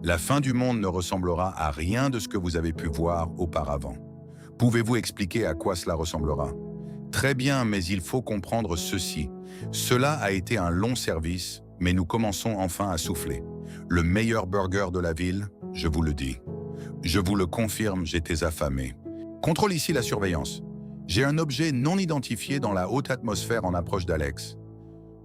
La fin du monde ne ressemblera à rien de ce que vous avez pu voir auparavant. Pouvez-vous expliquer à quoi cela ressemblera? Très bien, mais il faut comprendre ceci. Cela a été un long service, mais nous commençons enfin à souffler. Le meilleur burger de la ville, je vous le dis. Je vous le confirme, j'étais affamé. Contrôle ici la surveillance. J'ai un objet non identifié dans la haute atmosphère en approche d'Alex.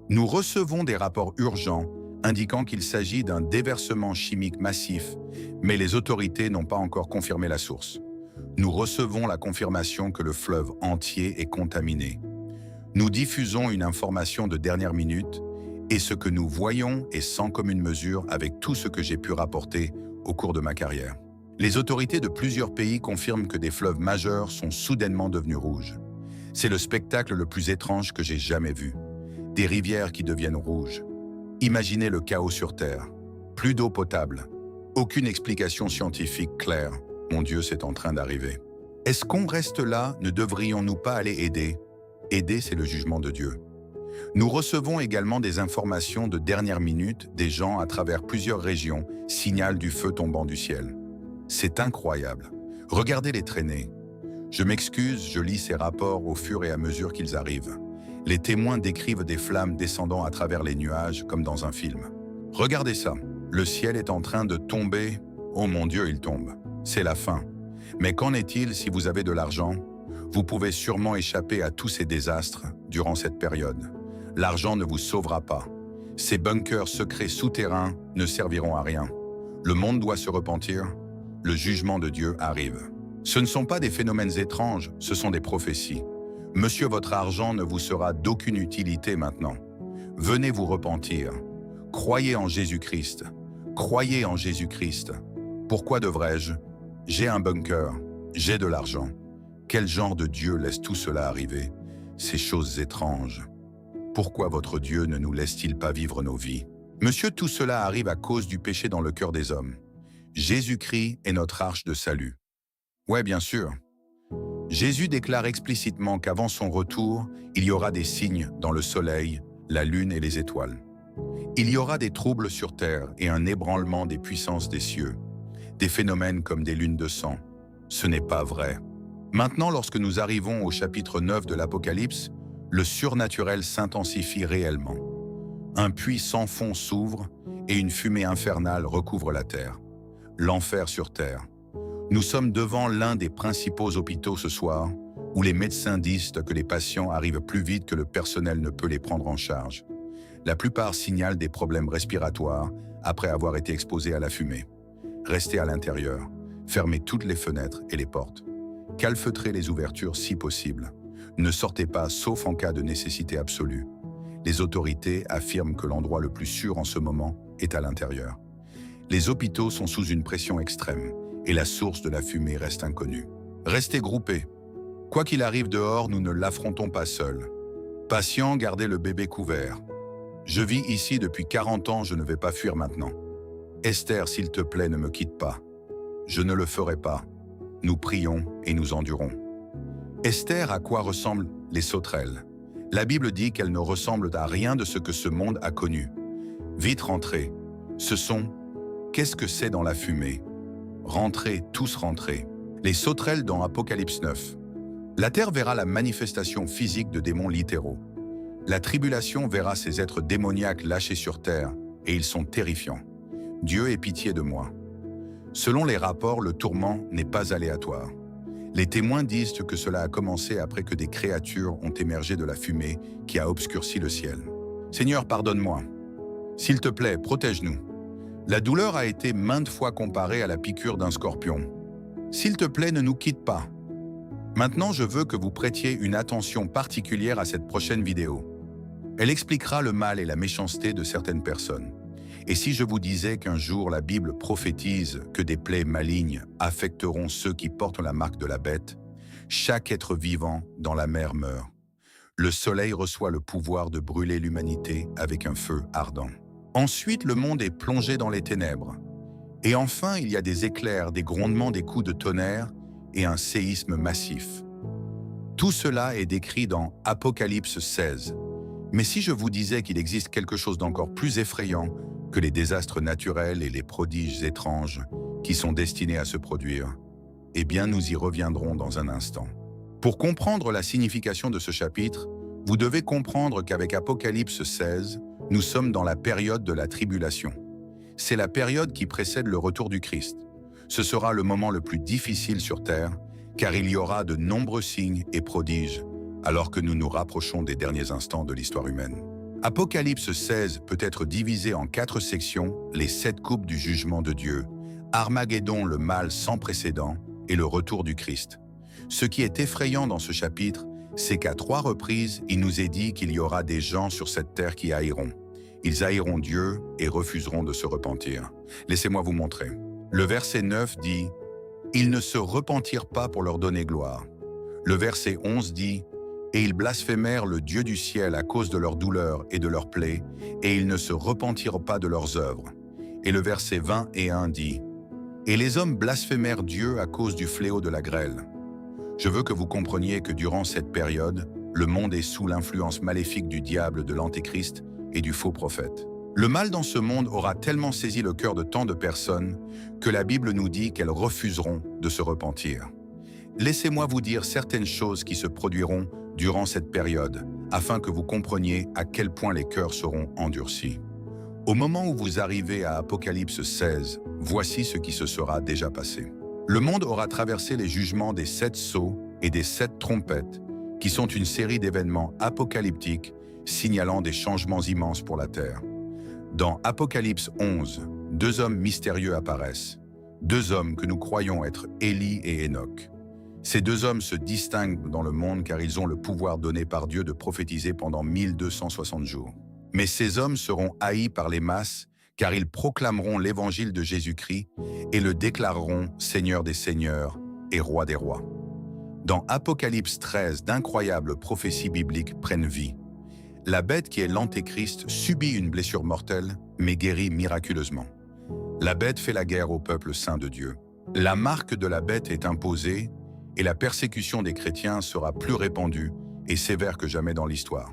Nous recevons des rapports urgents indiquant qu'il s'agit d'un déversement chimique massif, mais les autorités n'ont pas encore confirmé la source. Nous recevons la confirmation que le fleuve entier est contaminé. Nous diffusons une information de dernière minute et ce que nous voyons est sans commune mesure avec tout ce que j'ai pu rapporter au cours de ma carrière. Les autorités de plusieurs pays confirment que des fleuves majeurs sont soudainement devenus rouges. C'est le spectacle le plus étrange que j'ai jamais vu. Des rivières qui deviennent rouges. Imaginez le chaos sur Terre. Plus d'eau potable. Aucune explication scientifique claire. Mon Dieu, c'est en train d'arriver. Est-ce qu'on reste là? Ne devrions-nous pas aller aider? Aider, c'est le jugement de Dieu. Nous recevons également des informations de dernière minute des gens à travers plusieurs régions, signal du feu tombant du ciel. C'est incroyable. Regardez les traînées. Je m'excuse, je lis ces rapports au fur et à mesure qu'ils arrivent. Les témoins décrivent des flammes descendant à travers les nuages comme dans un film. Regardez ça, le ciel est en train de tomber. Oh mon Dieu, il tombe. C'est la fin. Mais qu'en est-il si vous avez de l'argent? Vous pouvez sûrement échapper à tous ces désastres durant cette période. L'argent ne vous sauvera pas. Ces bunkers secrets souterrains ne serviront à rien. Le monde doit se repentir. Le jugement de Dieu arrive. Ce ne sont pas des phénomènes étranges, ce sont des prophéties. Monsieur, votre argent ne vous sera d'aucune utilité maintenant. Venez vous repentir. Croyez en Jésus-Christ. Croyez en Jésus-Christ. Pourquoi devrais-je? J'ai un bunker. J'ai de l'argent. Quel genre de Dieu laisse tout cela arriver? Ces choses étranges. Pourquoi votre Dieu ne nous laisse-t-il pas vivre nos vies? Monsieur, tout cela arrive à cause du péché dans le cœur des hommes. Jésus-Christ est notre arche de salut. Ouais, bien sûr. Jésus déclare explicitement qu'avant son retour, il y aura des signes dans le soleil, la lune et les étoiles. Il y aura des troubles sur terre et un ébranlement des puissances des cieux. Des phénomènes comme des lunes de sang. Ce n'est pas vrai. Maintenant, lorsque nous arrivons au chapitre 9 de l'Apocalypse, le surnaturel s'intensifie réellement. Un puits sans fond s'ouvre et une fumée infernale recouvre la terre. L'enfer sur terre. Nous sommes devant l'un des principaux hôpitaux ce soir, où les médecins disent que les patients arrivent plus vite que le personnel ne peut les prendre en charge. La plupart signalent des problèmes respiratoires après avoir été exposés à la fumée. Restez à l'intérieur, fermez toutes les fenêtres et les portes. Calfeutrez les ouvertures si possible. Ne sortez pas sauf en cas de nécessité absolue. Les autorités affirment que l'endroit le plus sûr en ce moment est à l'intérieur. Les hôpitaux sont sous une pression extrême et la source de la fumée reste inconnue. Restez groupés. Quoi qu'il arrive dehors, nous ne l'affrontons pas seuls. Patients, gardez le bébé couvert. Je vis ici depuis 40 ans, je ne vais pas fuir maintenant. Esther, s'il te plaît, ne me quitte pas. Je ne le ferai pas. Nous prions et nous endurons. Esther, à quoi ressemblent les sauterelles? La Bible dit qu'elles ne ressemblent à rien de ce que ce monde a connu. Vite rentrez. Qu'est-ce que c'est dans la fumée? Rentrez, tous rentrez. Les sauterelles dans Apocalypse 9. La terre verra la manifestation physique de démons littéraux. La tribulation verra ces êtres démoniaques lâchés sur terre, et ils sont terrifiants. Dieu ait pitié de moi. Selon les rapports, le tourment n'est pas aléatoire. Les témoins disent que cela a commencé après que des créatures ont émergé de la fumée qui a obscurci le ciel. Seigneur, pardonne-moi. S'il te plaît, protège-nous. La douleur a été maintes fois comparée à la piqûre d'un scorpion. S'il te plaît, ne nous quitte pas. Maintenant, je veux que vous prêtiez une attention particulière à cette prochaine vidéo. Elle expliquera le mal et la méchanceté de certaines personnes. Et si je vous disais qu'un jour la Bible prophétise que des plaies malignes affecteront ceux qui portent la marque de la bête, chaque être vivant dans la mer meurt. Le soleil reçoit le pouvoir de brûler l'humanité avec un feu ardent. Ensuite, le monde est plongé dans les ténèbres. Et enfin, il y a des éclairs, des grondements, des coups de tonnerre et un séisme massif. Tout cela est décrit dans Apocalypse 16. Mais si je vous disais qu'il existe quelque chose d'encore plus effrayant, que les désastres naturels et les prodiges étranges qui sont destinés à se produire? Eh bien, nous y reviendrons dans un instant. Pour comprendre la signification de ce chapitre, vous devez comprendre qu'avec Apocalypse 16, nous sommes dans la période de la tribulation. C'est la période qui précède le retour du Christ. Ce sera le moment le plus difficile sur Terre, car il y aura de nombreux signes et prodiges, alors que nous nous rapprochons des derniers instants de l'histoire humaine. Apocalypse 16 peut être divisé en 4 sections, les 7 coupes du jugement de Dieu, Armageddon, le mal sans précédent, et le retour du Christ. Ce qui est effrayant dans ce chapitre, c'est qu'à 3 reprises, il nous est dit qu'il y aura des gens sur cette terre qui haïront. Ils haïront Dieu et refuseront de se repentir. Laissez-moi vous montrer. Le verset 9 dit « Ils ne se repentirent pas pour leur donner gloire ». Le verset 11 dit « Et ils blasphémèrent le Dieu du ciel à cause de leur douleur et de leurs plaies, et ils ne se repentirent pas de leurs œuvres. » Et le verset 21 dit « Et les hommes blasphémèrent Dieu à cause du fléau de la grêle. » Je veux que vous compreniez que durant cette période, le monde est sous l'influence maléfique du diable, de l'antéchrist et du faux prophète. Le mal dans ce monde aura tellement saisi le cœur de tant de personnes que la Bible nous dit qu'elles refuseront de se repentir. Laissez-moi vous dire certaines choses qui se produiront durant cette période, afin que vous compreniez à quel point les cœurs seront endurcis. Au moment où vous arrivez à Apocalypse 16, voici ce qui se sera déjà passé. Le monde aura traversé les jugements des 7 sceaux et des 7 trompettes, qui sont une série d'événements apocalyptiques signalant des changements immenses pour la Terre. Dans Apocalypse 11, 2 hommes mystérieux apparaissent, 2 hommes que nous croyons être Élie et Enoch. Ces 2 hommes se distinguent dans le monde car ils ont le pouvoir donné par Dieu de prophétiser pendant 1260 jours. Mais ces hommes seront haïs par les masses car ils proclameront l'évangile de Jésus-Christ et le déclareront Seigneur des seigneurs et Roi des rois. Dans Apocalypse 13, d'incroyables prophéties bibliques prennent vie. La bête qui est l'Antéchrist subit une blessure mortelle, mais guérit miraculeusement. La bête fait la guerre au peuple saint de Dieu. La marque de la bête est imposée et la persécution des chrétiens sera plus répandue et sévère que jamais dans l'histoire.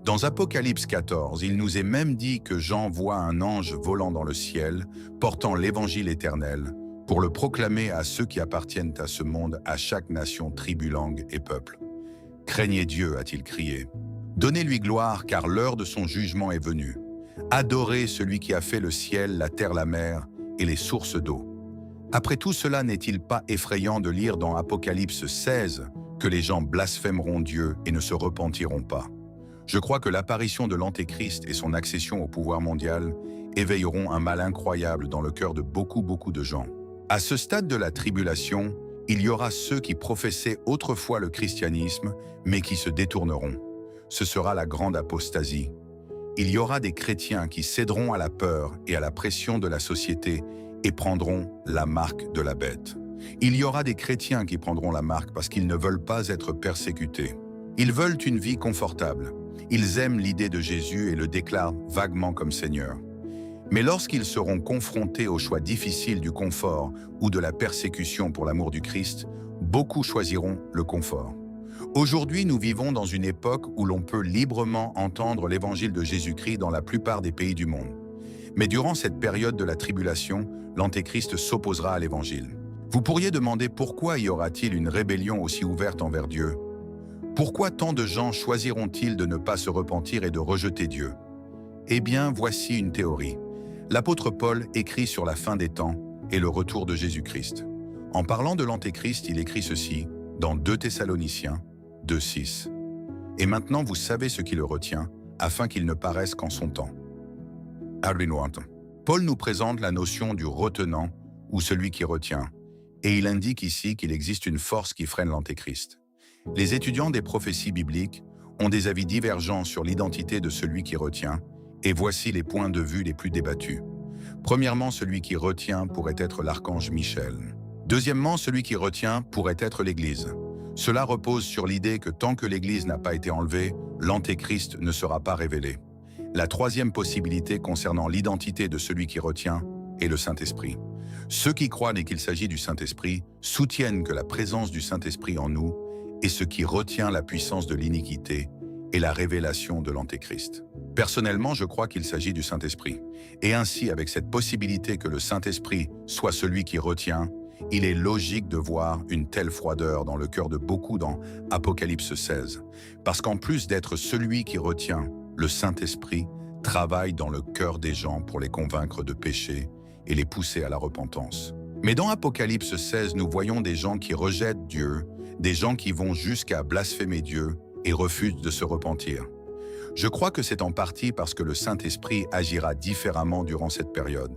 Dans Apocalypse 14, il nous est même dit que Jean voit un ange volant dans le ciel, portant l'évangile éternel, pour le proclamer à ceux qui appartiennent à ce monde, à chaque nation, tribu, langue et peuple. « Craignez Dieu », a-t-il crié. « Donnez-lui gloire, car l'heure de son jugement est venue. Adorez celui qui a fait le ciel, la terre, la mer et les sources d'eau. » Après tout cela, n'est-il pas effrayant de lire dans Apocalypse 16 que les gens blasphémeront Dieu et ne se repentiront pas? Je crois que l'apparition de l'Antéchrist et son accession au pouvoir mondial éveilleront un mal incroyable dans le cœur de beaucoup de gens. À ce stade de la tribulation, il y aura ceux qui professaient autrefois le christianisme, mais qui se détourneront. Ce sera la grande apostasie. Il y aura des chrétiens qui céderont à la peur et à la pression de la société et prendront la marque de la bête. Il y aura des chrétiens qui prendront la marque parce qu'ils ne veulent pas être persécutés. Ils veulent une vie confortable. Ils aiment l'idée de Jésus et le déclarent vaguement comme Seigneur. Mais lorsqu'ils seront confrontés au choix difficile du confort ou de la persécution pour l'amour du Christ, beaucoup choisiront le confort. Aujourd'hui, nous vivons dans une époque où l'on peut librement entendre l'évangile de Jésus-Christ dans la plupart des pays du monde. Mais durant cette période de la tribulation, l'Antéchrist s'opposera à l'évangile. Vous pourriez demander pourquoi y aura-t-il une rébellion aussi ouverte envers Dieu? Pourquoi tant de gens choisiront-ils de ne pas se repentir et de rejeter Dieu? Eh bien, voici une théorie. L'apôtre Paul écrit sur la fin des temps et le retour de Jésus-Christ. En parlant de l'Antéchrist, il écrit ceci dans 2 Thessaloniciens 2:6. « Et maintenant vous savez ce qui le retient, afin qu'il ne paraisse qu'en son temps. » Paul nous présente la notion du retenant ou celui qui retient, et il indique ici qu'il existe une force qui freine l'Antéchrist. Les étudiants des prophéties bibliques ont des avis divergents sur l'identité de celui qui retient, et voici les points de vue les plus débattus. Premièrement, celui qui retient pourrait être l'archange Michel. Deuxièmement, celui qui retient pourrait être l'Église. Cela repose sur l'idée que tant que l'Église n'a pas été enlevée, l'Antéchrist ne sera pas révélé. La troisième possibilité concernant l'identité de celui qui retient est le Saint-Esprit. Ceux qui croient qu'il s'agit du Saint-Esprit soutiennent que la présence du Saint-Esprit en nous est ce qui retient la puissance de l'iniquité et la révélation de l'Antéchrist. Personnellement, je crois qu'il s'agit du Saint-Esprit. Et ainsi, avec cette possibilité que le Saint-Esprit soit celui qui retient, il est logique de voir une telle froideur dans le cœur de beaucoup dans Apocalypse 16. Parce qu'en plus d'être celui qui retient, le Saint-Esprit travaille dans le cœur des gens pour les convaincre de péché et les pousser à la repentance. Mais dans Apocalypse 16, nous voyons des gens qui rejettent Dieu, des gens qui vont jusqu'à blasphémer Dieu et refusent de se repentir. Je crois que c'est en partie parce que le Saint-Esprit agira différemment durant cette période.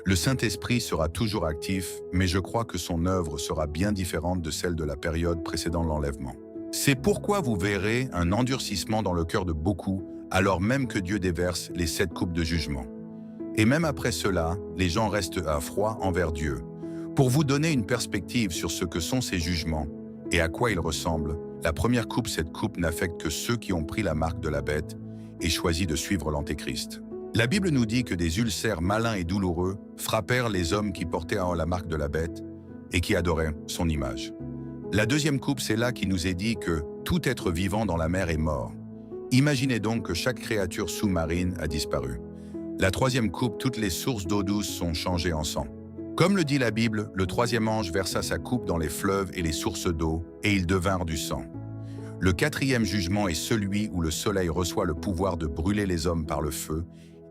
Le Saint-Esprit sera toujours actif, mais je crois que son œuvre sera bien différente de celle de la période précédant l'enlèvement. C'est pourquoi vous verrez un endurcissement dans le cœur de beaucoup, alors même que Dieu déverse les 7 coupes de jugement. Et même après cela, les gens restent à froid envers Dieu. Pour vous donner une perspective sur ce que sont ces jugements et à quoi ils ressemblent, la première coupe, cette coupe n'affecte que ceux qui ont pris la marque de la bête et choisi de suivre l'Antéchrist. La Bible nous dit que des ulcères malins et douloureux frappèrent les hommes qui portaient la marque de la bête et qui adoraient son image. La deuxième coupe, c'est là qu'il nous est dit que tout être vivant dans la mer est mort. Imaginez donc que chaque créature sous-marine a disparu. La troisième coupe, toutes les sources d'eau douce sont changées en sang. Comme le dit la Bible, le troisième ange versa sa coupe dans les fleuves et les sources d'eau, et ils devinrent du sang. Le quatrième jugement est celui où le soleil reçoit le pouvoir de brûler les hommes par le feu,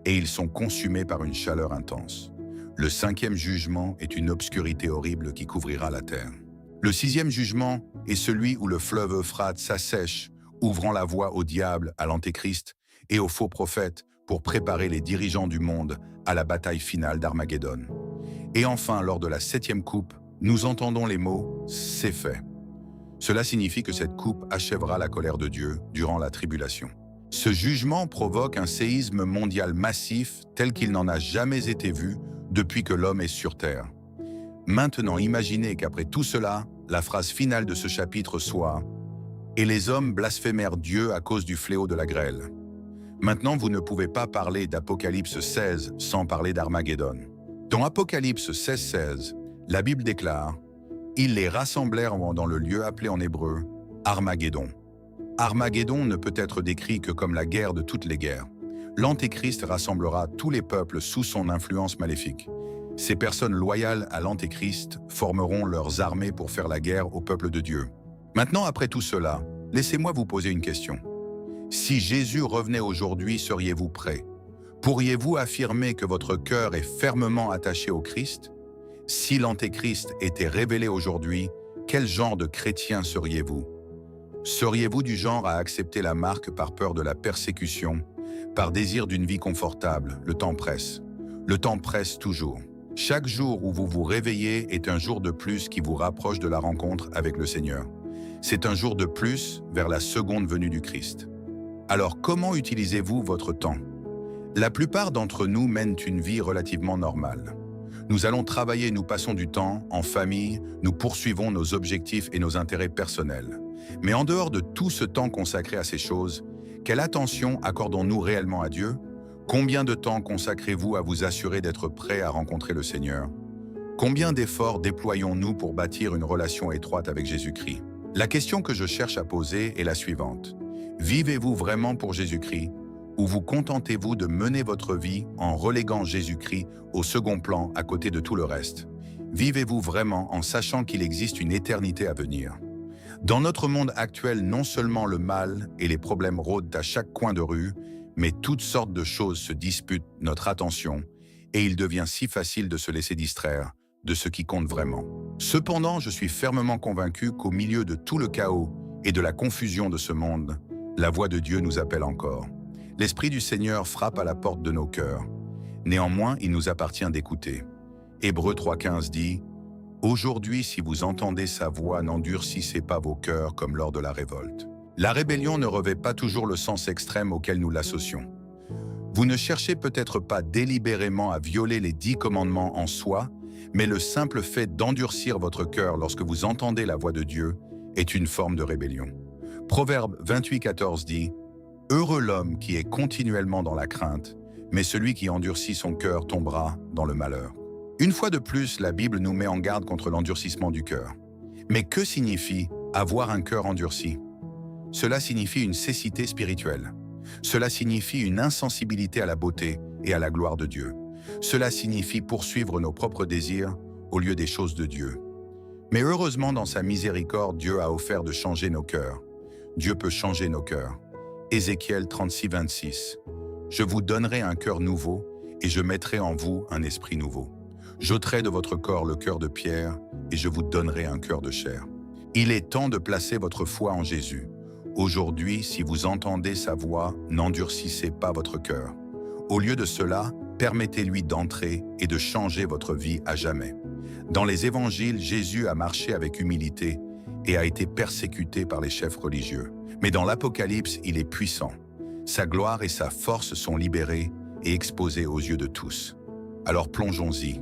et ils sont consumés par une chaleur intense. Le cinquième jugement est une obscurité horrible qui couvrira la terre. Le sixième jugement est celui où le fleuve Euphrate s'assèche, ouvrant la voie au diable, à l'Antéchrist et aux faux prophètes pour préparer les dirigeants du monde à la bataille finale d'Armageddon. Et enfin, lors de la septième coupe, nous entendons les mots « c'est fait ». Cela signifie que cette coupe achèvera la colère de Dieu durant la tribulation. Ce jugement provoque un séisme mondial massif tel qu'il n'en a jamais été vu depuis que l'homme est sur Terre. Maintenant, imaginez qu'après tout cela, la phrase finale de ce chapitre soit « Et les hommes blasphémèrent Dieu à cause du fléau de la grêle ». Maintenant, vous ne pouvez pas parler d'Apocalypse 16 sans parler d'Armageddon. Dans Apocalypse 16, la Bible déclare « Ils les rassemblèrent dans le lieu appelé en hébreu Armageddon ». Armageddon ne peut être décrit que comme la guerre de toutes les guerres. L'Antéchrist rassemblera tous les peuples sous son influence maléfique. Ces personnes loyales à l'Antéchrist formeront leurs armées pour faire la guerre au peuple de Dieu. Maintenant, après tout cela, laissez-moi vous poser une question. Si Jésus revenait aujourd'hui, seriez-vous prêts? Pourriez-vous affirmer que votre cœur est fermement attaché au Christ? Si l'Antéchrist était révélé aujourd'hui, quel genre de chrétien seriez-vous? Seriez-vous du genre à accepter la marque par peur de la persécution, par désir d'une vie confortable? Le temps presse. Le temps presse toujours. Chaque jour où vous vous réveillez est un jour de plus qui vous rapproche de la rencontre avec le Seigneur. C'est un jour de plus vers la seconde venue du Christ. Alors comment utilisez-vous votre temps? La plupart d'entre nous mènent une vie relativement normale. Nous allons travailler, nous passons du temps en famille, nous poursuivons nos objectifs et nos intérêts personnels. Mais en dehors de tout ce temps consacré à ces choses, quelle attention accordons-nous réellement à Dieu? Combien de temps consacrez-vous à vous assurer d'être prêt à rencontrer le Seigneur? Combien d'efforts déployons-nous pour bâtir une relation étroite avec Jésus-Christ? La question que je cherche à poser est la suivante. Vivez-vous vraiment pour Jésus-Christ ou vous contentez-vous de mener votre vie en reléguant Jésus-Christ au second plan à côté de tout le reste? Vivez-vous vraiment en sachant qu'il existe une éternité à venir? Dans notre monde actuel, non seulement le mal et les problèmes rôdent à chaque coin de rue, mais toutes sortes de choses se disputent notre attention et il devient si facile de se laisser distraire de ce qui compte vraiment. Cependant, je suis fermement convaincu qu'au milieu de tout le chaos et de la confusion de ce monde, la voix de Dieu nous appelle encore. L'Esprit du Seigneur frappe à la porte de nos cœurs. Néanmoins, il nous appartient d'écouter. Hébreux 3,15 dit « Aujourd'hui, si vous entendez sa voix, n'endurcissez pas vos cœurs comme lors de la révolte. » La rébellion ne revêt pas toujours le sens extrême auquel nous l'associons. Vous ne cherchez peut-être pas délibérément à violer les 10 commandements en soi, mais le simple fait d'endurcir votre cœur lorsque vous entendez la voix de Dieu est une forme de rébellion. Proverbe 28,14 dit « Heureux l'homme qui est continuellement dans la crainte, mais celui qui endurcit son cœur tombera dans le malheur. » Une fois de plus, la Bible nous met en garde contre l'endurcissement du cœur. Mais que signifie avoir un cœur endurci? Cela signifie une cécité spirituelle. Cela signifie une insensibilité à la beauté et à la gloire de Dieu. Cela signifie poursuivre nos propres désirs au lieu des choses de Dieu. Mais heureusement, dans sa miséricorde, Dieu a offert de changer nos cœurs. Dieu peut changer nos cœurs. Ézéchiel 36, 26. Je vous donnerai un cœur nouveau et je mettrai en vous un esprit nouveau. J'ôterai de votre corps le cœur de pierre et je vous donnerai un cœur de chair. Il est temps de placer votre foi en Jésus. Aujourd'hui, si vous entendez sa voix, n'endurcissez pas votre cœur. Au lieu de cela, permettez-lui d'entrer et de changer votre vie à jamais. Dans les évangiles, Jésus a marché avec humilité et a été persécuté par les chefs religieux. Mais dans l'Apocalypse, il est puissant. Sa gloire et sa force sont libérées et exposées aux yeux de tous. Alors plongeons-y.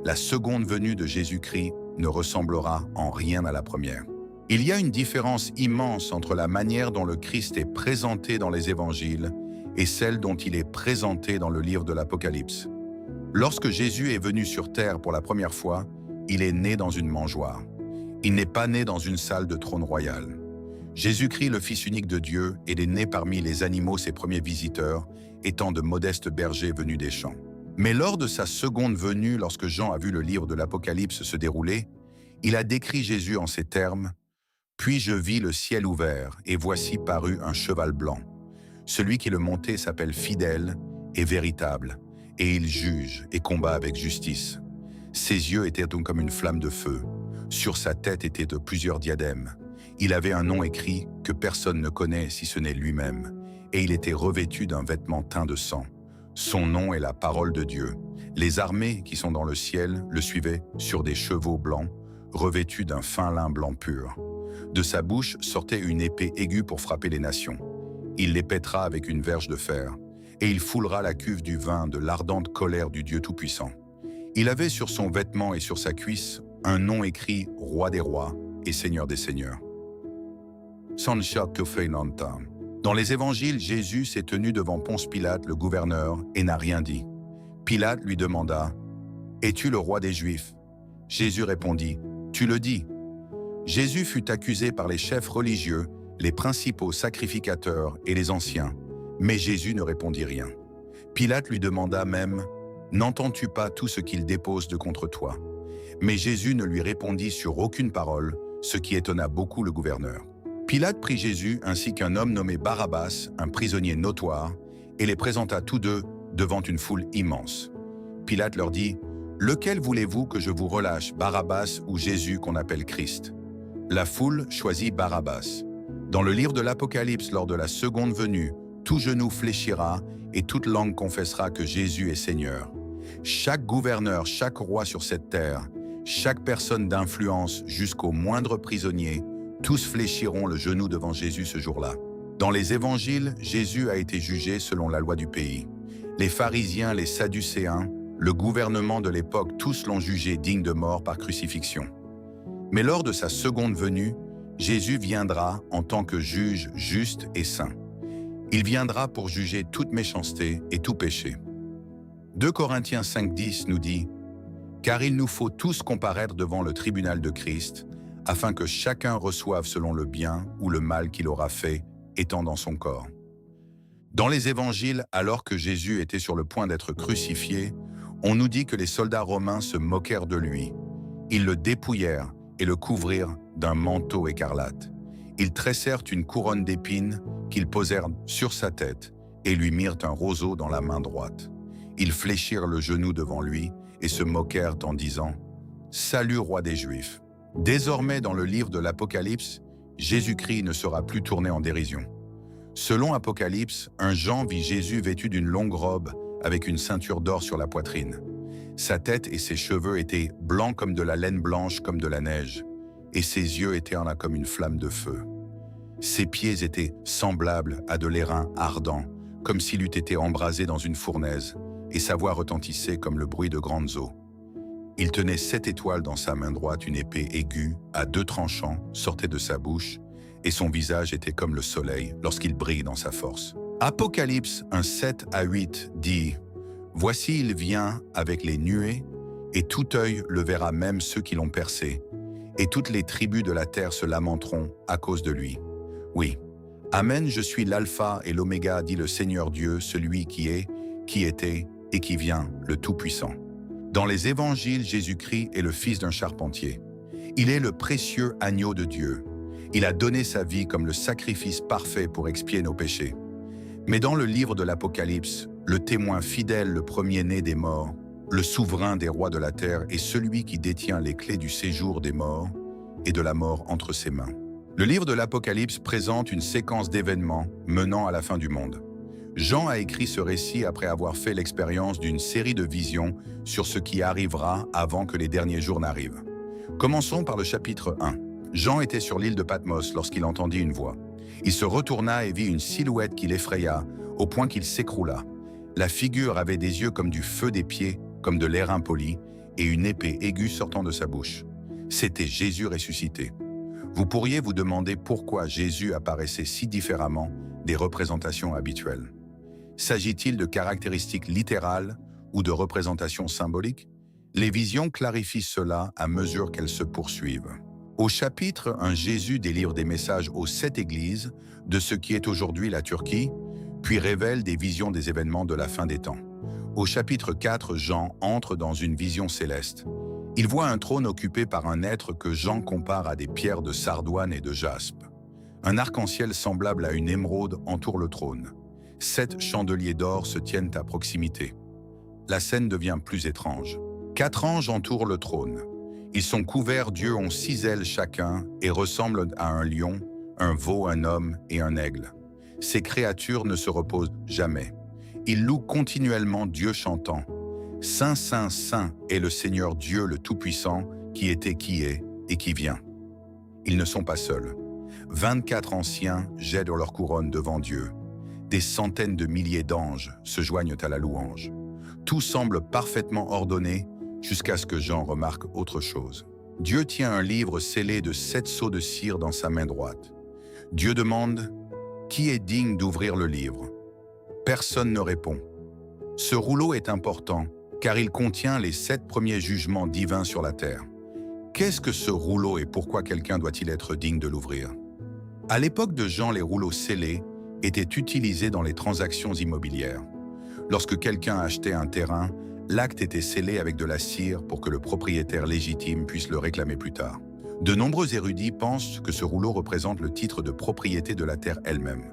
La seconde venue de Jésus-Christ ne ressemblera en rien à la première. Il y a une différence immense entre la manière dont le Christ est présenté dans les évangiles et celle dont il est présenté dans le livre de l'Apocalypse. Lorsque Jésus est venu sur terre pour la première fois, il est né dans une mangeoire. Il n'est pas né dans une salle de trône royal. Jésus-Christ, le Fils unique de Dieu, est né parmi les animaux, ses premiers visiteurs, étant de modestes bergers venus des champs. Mais lors de sa seconde venue, lorsque Jean a vu le livre de l'Apocalypse se dérouler, il a décrit Jésus en ces termes: « Puis je vis le ciel ouvert, et voici parut un cheval blanc. Celui qui le montait s'appelle Fidèle et Véritable, et il juge et combat avec justice. Ses yeux étaient donc comme une flamme de feu. Sur sa tête étaient de plusieurs diadèmes. Il avait un nom écrit que personne ne connaît si ce n'est lui-même, et il était revêtu d'un vêtement teint de sang. Son nom est la parole de Dieu. Les armées qui sont dans le ciel le suivaient sur des chevaux blancs, revêtus d'un fin lin blanc pur. De sa bouche sortait une épée aiguë pour frapper les nations. Il les pètera avec une verge de fer, et il foulera la cuve du vin de l'ardente colère du Dieu Tout-Puissant. Il avait sur son vêtement et sur sa cuisse un nom écrit « Roi des rois et Seigneur des seigneurs ». Dans les évangiles, Jésus s'est tenu devant Ponce Pilate, le gouverneur, et n'a rien dit. Pilate lui demanda « Es-tu le roi des Juifs ?» Jésus répondit « Tu le dis ». Jésus fut accusé par les chefs religieux, les principaux sacrificateurs et les anciens, mais Jésus ne répondit rien. Pilate lui demanda même « N'entends-tu pas tout ce qu'il dépose de contre toi ?» Mais Jésus ne lui répondit sur aucune parole, ce qui étonna beaucoup le gouverneur. Pilate prit Jésus ainsi qu'un homme nommé Barabbas, un prisonnier notoire, et les présenta tous deux devant une foule immense. Pilate leur dit « Lequel voulez-vous que je vous relâche, Barabbas ou Jésus qu'on appelle Christ ?» La foule choisit Barabbas. Dans le livre de l'Apocalypse, lors de la seconde venue, tout genou fléchira et toute langue confessera que Jésus est Seigneur. Chaque gouverneur, chaque roi sur cette terre, chaque personne d'influence jusqu'au moindre prisonnier, tous fléchiront le genou devant Jésus ce jour-là. Dans les évangiles, Jésus a été jugé selon la loi du pays. Les pharisiens, les sadducéens, le gouvernement de l'époque, tous l'ont jugé digne de mort par crucifixion. Mais lors de sa seconde venue, Jésus viendra en tant que juge juste et saint. Il viendra pour juger toute méchanceté et tout péché. 2 Corinthiens 5,10 nous dit « Car il nous faut tous comparaître devant le tribunal de Christ, afin que chacun reçoive selon le bien ou le mal qu'il aura fait, étant dans son corps. » Dans les évangiles, alors que Jésus était sur le point d'être crucifié, on nous dit que les soldats romains se moquèrent de lui. Ils le dépouillèrent et le couvrirent d'un manteau écarlate. Ils tressèrent une couronne d'épines qu'ils posèrent sur sa tête et lui mirent un roseau dans la main droite. Ils fléchirent le genou devant lui et se moquèrent en disant « Salut, roi des Juifs !» Désormais, dans le livre de l'Apocalypse, Jésus-Christ ne sera plus tourné en dérision. Selon Apocalypse, un Jean vit Jésus vêtu d'une longue robe avec une ceinture d'or sur la poitrine. Sa tête et ses cheveux étaient blancs comme de la laine blanche comme de la neige, et ses yeux étaient en là comme une flamme de feu. Ses pieds étaient semblables à de l'airain ardent, comme s'il eût été embrasé dans une fournaise, et sa voix retentissait comme le bruit de grandes eaux. Il tenait 7 étoiles dans sa main droite, une épée aiguë, à 2 tranchants, sortait de sa bouche, et son visage était comme le soleil lorsqu'il brille dans sa force. Apocalypse 1:7 à 8 dit « Voici il vient avec les nuées, et tout œil le verra, même ceux qui l'ont percé, et toutes les tribus de la terre se lamenteront à cause de lui. Oui, Amen, je suis l'alpha et l'oméga, dit le Seigneur Dieu, celui qui est, qui était et qui vient, le Tout-Puissant. Dans les évangiles, Jésus-Christ est le fils d'un charpentier. Il est le précieux agneau de Dieu. Il a donné sa vie comme le sacrifice parfait pour expier nos péchés. Mais dans le livre de l'Apocalypse, le témoin fidèle, le premier-né des morts, le souverain des rois de la terre est celui qui détient les clés du séjour des morts et de la mort entre ses mains. Le livre de l'Apocalypse présente une séquence d'événements menant à la fin du monde. Jean a écrit ce récit après avoir fait l'expérience d'une série de visions sur ce qui arrivera avant que les derniers jours n'arrivent. Commençons par le chapitre 1. Jean était sur l'île de Patmos lorsqu'il entendit une voix. Il se retourna et vit une silhouette qui l'effraya, au point qu'il s'écroula. La figure avait des yeux comme du feu, des pieds comme de l'air impoli, et une épée aiguë sortant de sa bouche. C'était Jésus ressuscité. Vous pourriez vous demander pourquoi Jésus apparaissait si différemment des représentations habituelles. S'agit-il de caractéristiques littérales ou de représentations symboliques? Les visions clarifient cela à mesure qu'elles se poursuivent. Au chapitre 1, Jésus délivre des messages aux 7 églises de ce qui est aujourd'hui la Turquie, puis révèle des visions des événements de la fin des temps. Au chapitre 4, Jean entre dans une vision céleste. Il voit un trône occupé par un être que Jean compare à des pierres de sardoine et de jaspe. Un arc-en-ciel semblable à une émeraude entoure le trône. 7 chandeliers d'or se tiennent à proximité. La scène devient plus étrange. 4 anges entourent le trône. Ils sont couverts d'yeux, ont 6 ailes chacun et ressemblent à un lion, un veau, un homme et un aigle. Ces créatures ne se reposent jamais. Ils louent continuellement Dieu chantant « Saint, Saint, Saint est le Seigneur Dieu le Tout-Puissant, qui était, qui est et qui vient. » Ils ne sont pas seuls. 24 anciens jettent leur couronne devant Dieu. Des centaines de milliers d'anges se joignent à la louange. Tout semble parfaitement ordonné jusqu'à ce que Jean remarque autre chose. Dieu tient un livre scellé de 7 sceaux de cire dans sa main droite. Dieu demande « Qui est digne d'ouvrir le livre ?» Personne ne répond. Ce rouleau est important car il contient les 7 premiers jugements divins sur la terre. Qu'est-ce que ce rouleau et pourquoi quelqu'un doit-il être digne de l'ouvrir? À l'époque de Jean, les rouleaux scellés étaient utilisés dans les transactions immobilières. Lorsque quelqu'un achetait un terrain, l'acte était scellé avec de la cire pour que le propriétaire légitime puisse le réclamer plus tard. De nombreux érudits pensent que ce rouleau représente le titre de propriété de la terre elle-même.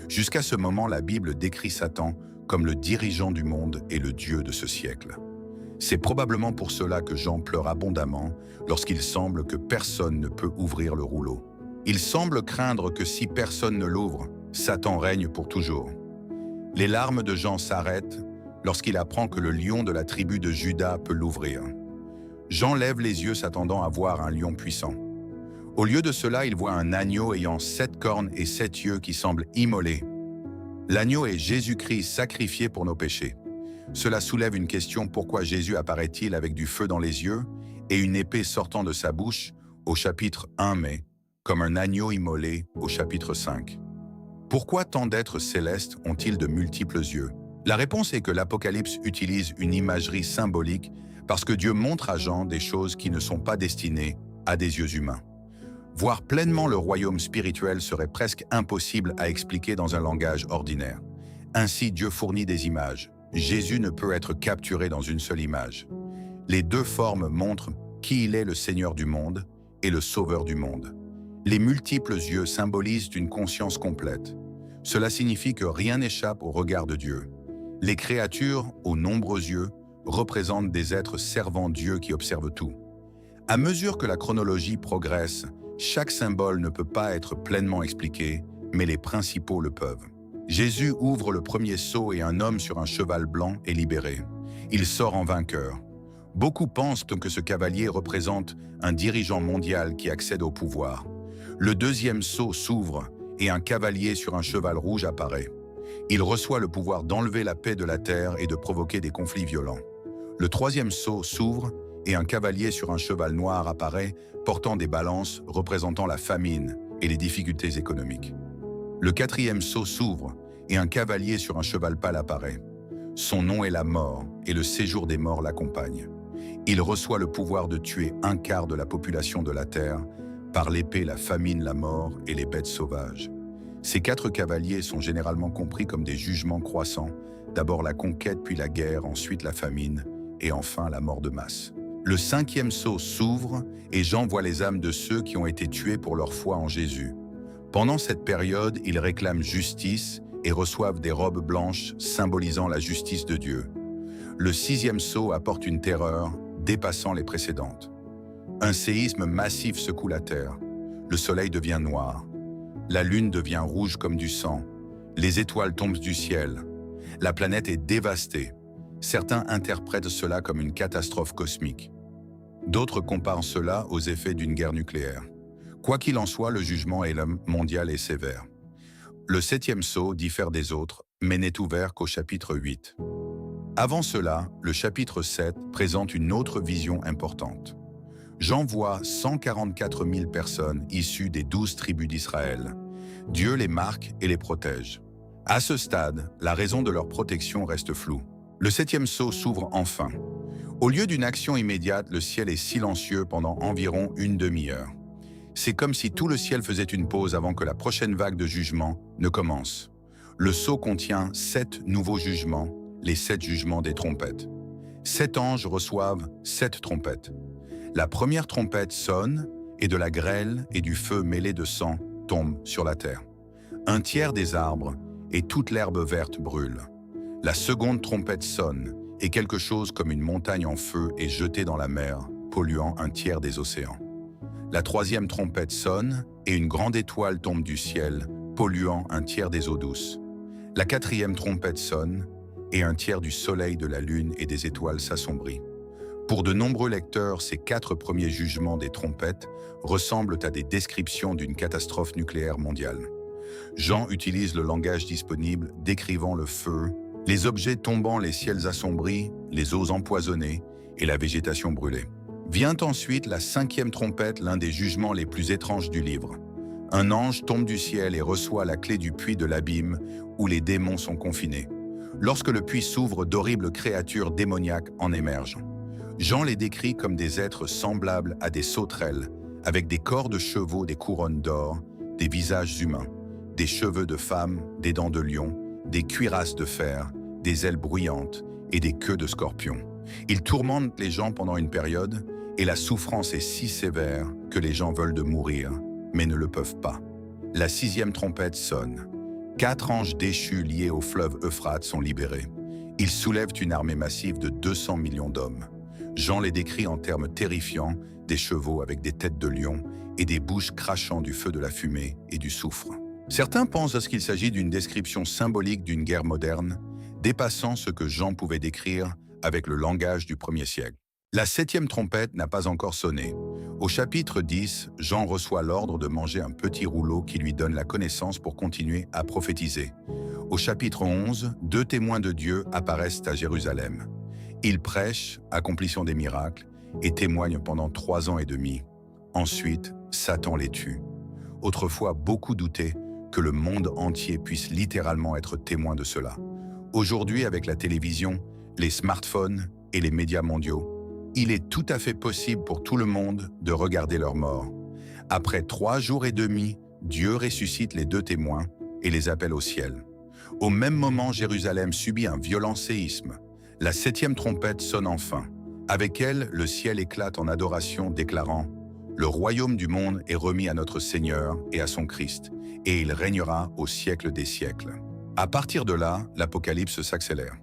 Jusqu'à ce moment, la Bible décrit Satan comme le dirigeant du monde et le Dieu de ce siècle. C'est probablement pour cela que Jean pleure abondamment lorsqu'il semble que personne ne peut ouvrir le rouleau. Il semble craindre que si personne ne l'ouvre, Satan règne pour toujours. Les larmes de Jean s'arrêtent lorsqu'il apprend que le lion de la tribu de Juda peut l'ouvrir. Jean lève les yeux s'attendant à voir un lion puissant. Au lieu de cela, il voit un agneau ayant 7 cornes et 7 yeux qui semble immolé. L'agneau est Jésus-Christ sacrifié pour nos péchés. Cela soulève une question: pourquoi Jésus apparaît-il avec du feu dans les yeux et une épée sortant de sa bouche au chapitre 1 mais comme un agneau immolé au chapitre 5? Pourquoi tant d'êtres célestes ont-ils de multiples yeux? La réponse est que l'Apocalypse utilise une imagerie symbolique parce que Dieu montre à Jean des choses qui ne sont pas destinées à des yeux humains. Voir pleinement le royaume spirituel serait presque impossible à expliquer dans un langage ordinaire. Ainsi, Dieu fournit des images. Jésus ne peut être capturé dans une seule image. Les 2 formes montrent qui il est, le Seigneur du monde et le Sauveur du monde. Les multiples yeux symbolisent une conscience complète. Cela signifie que rien n'échappe au regard de Dieu. Les créatures, aux nombreux yeux, représentent des êtres servant Dieu qui observent tout. À mesure que la chronologie progresse, chaque symbole ne peut pas être pleinement expliqué, mais les principaux le peuvent. Jésus ouvre le premier sceau et un homme sur un cheval blanc est libéré. Il sort en vainqueur. Beaucoup pensent que ce cavalier représente un dirigeant mondial qui accède au pouvoir. Le deuxième sceau s'ouvre et un cavalier sur un cheval rouge apparaît. Il reçoit le pouvoir d'enlever la paix de la terre et de provoquer des conflits violents. Le troisième sceau s'ouvre et un cavalier sur un cheval noir apparaît, portant des balances représentant la famine et les difficultés économiques. Le quatrième sceau s'ouvre et un cavalier sur un cheval pâle apparaît. Son nom est la mort et le séjour des morts l'accompagne. Il reçoit le pouvoir de tuer 1/4 de la population de la terre par l'épée, la famine, la mort et les bêtes sauvages. Ces 4 cavaliers sont généralement compris comme des jugements croissants, d'abord la conquête, puis la guerre, ensuite la famine, et enfin la mort de masse. Le 5e sceau s'ouvre et Jean voit les âmes de ceux qui ont été tués pour leur foi en Jésus. Pendant cette période, ils réclament justice et reçoivent des robes blanches symbolisant la justice de Dieu. Le 6e sceau apporte une terreur dépassant les précédentes. Un séisme massif secoue la terre. Le soleil devient noir. La lune devient rouge comme du sang. Les étoiles tombent du ciel. La planète est dévastée. Certains interprètent cela comme une catastrophe cosmique. D'autres comparent cela aux effets d'une guerre nucléaire. Quoi qu'il en soit, le jugement mondial est sévère. Le 7e sceau diffère des autres, mais n'est ouvert qu'au chapitre 8. Avant cela, le chapitre 7 présente une autre vision importante. Jean voit 144 000 personnes issues des 12 tribus d'Israël. Dieu les marque et les protège. À ce stade, la raison de leur protection reste floue. Le 7e sceau s'ouvre enfin. Au lieu d'une action immédiate, le ciel est silencieux pendant environ une demi-heure. C'est comme si tout le ciel faisait une pause avant que la prochaine vague de jugement ne commence. Le sceau contient 7 nouveaux jugements, les 7 jugements des trompettes. 7 anges reçoivent 7 trompettes. La première trompette sonne et de la grêle et du feu mêlé de sang tombent sur la terre. Un tiers des arbres et toute l'herbe verte brûle. La seconde trompette sonne et quelque chose comme une montagne en feu est jeté dans la mer, polluant un tiers des océans. La troisième trompette sonne et une grande étoile tombe du ciel, polluant un tiers des eaux douces. La quatrième trompette sonne et un tiers du soleil, de la lune et des étoiles s'assombrit. Pour de nombreux lecteurs, ces 4 premiers jugements des trompettes ressemblent à des descriptions d'une catastrophe nucléaire mondiale. Jean utilise le langage disponible, décrivant le feu, les objets tombant, les ciels assombris, les eaux empoisonnées et la végétation brûlée. Vient ensuite la 5e trompette, l'un des jugements les plus étranges du livre. Un ange tombe du ciel et reçoit la clé du puits de l'abîme où les démons sont confinés. Lorsque le puits s'ouvre, d'horribles créatures démoniaques en émergent. Jean les décrit comme des êtres semblables à des sauterelles, avec des corps de chevaux, des couronnes d'or, des visages humains, des cheveux de femmes, des dents de lion, des cuirasses de fer, des ailes bruyantes et des queues de scorpions. Ils tourmentent les gens pendant une période, et la souffrance est si sévère que les gens veulent de mourir, mais ne le peuvent pas. La 6e trompette sonne. 4 anges déchus liés au fleuve Euphrate sont libérés. Ils soulèvent une armée massive de 200 millions d'hommes. Jean les décrit en termes terrifiants, des chevaux avec des têtes de lion et des bouches crachant du feu, de la fumée et du soufre. Certains pensent qu'il s'agit d'une description symbolique d'une guerre moderne, dépassant ce que Jean pouvait décrire avec le langage du 1er siècle. La 7e trompette n'a pas encore sonné. Au chapitre 10, Jean reçoit l'ordre de manger un petit rouleau qui lui donne la connaissance pour continuer à prophétiser. Au chapitre 11, 2 témoins de Dieu apparaissent à Jérusalem. Ils prêchent, accomplissant des miracles, et témoignent pendant 3 ans et demi. Ensuite, Satan les tue. Autrefois, beaucoup doutaient que le monde entier puisse littéralement être témoin de cela. Aujourd'hui, avec la télévision, les smartphones et les médias mondiaux, il est tout à fait possible pour tout le monde de regarder leur mort. Après 3 jours et demi, Dieu ressuscite les 2 témoins et les appelle au ciel. Au même moment, Jérusalem subit un violent séisme. La 7e trompette sonne enfin. Avec elle, le ciel éclate en adoration, déclarant « Le royaume du monde est remis à notre Seigneur et à son Christ, et il régnera au siècle des siècles. » À partir de là, l'Apocalypse s'accélère.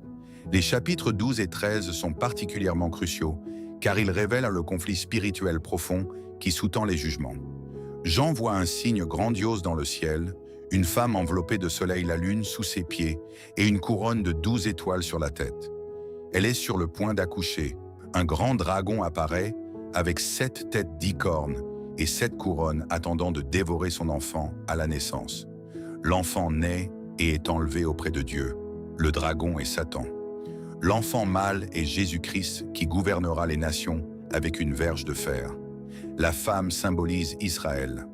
Les chapitres 12 et 13 sont particulièrement cruciaux, car ils révèlent le conflit spirituel profond qui sous-tend les jugements. Jean voit un signe grandiose dans le ciel, une femme enveloppée de soleil, la lune sous ses pieds, et une couronne de 12 étoiles sur la tête. Elle est sur le point d'accoucher. Un grand dragon apparaît avec 7 têtes d'10 et 7 couronnes attendant de dévorer son enfant à la naissance. L'enfant naît et est enlevé auprès de Dieu. Le dragon est Satan. L'enfant mâle est Jésus-Christ qui gouvernera les nations avec une verge de fer. La femme symbolise Israël.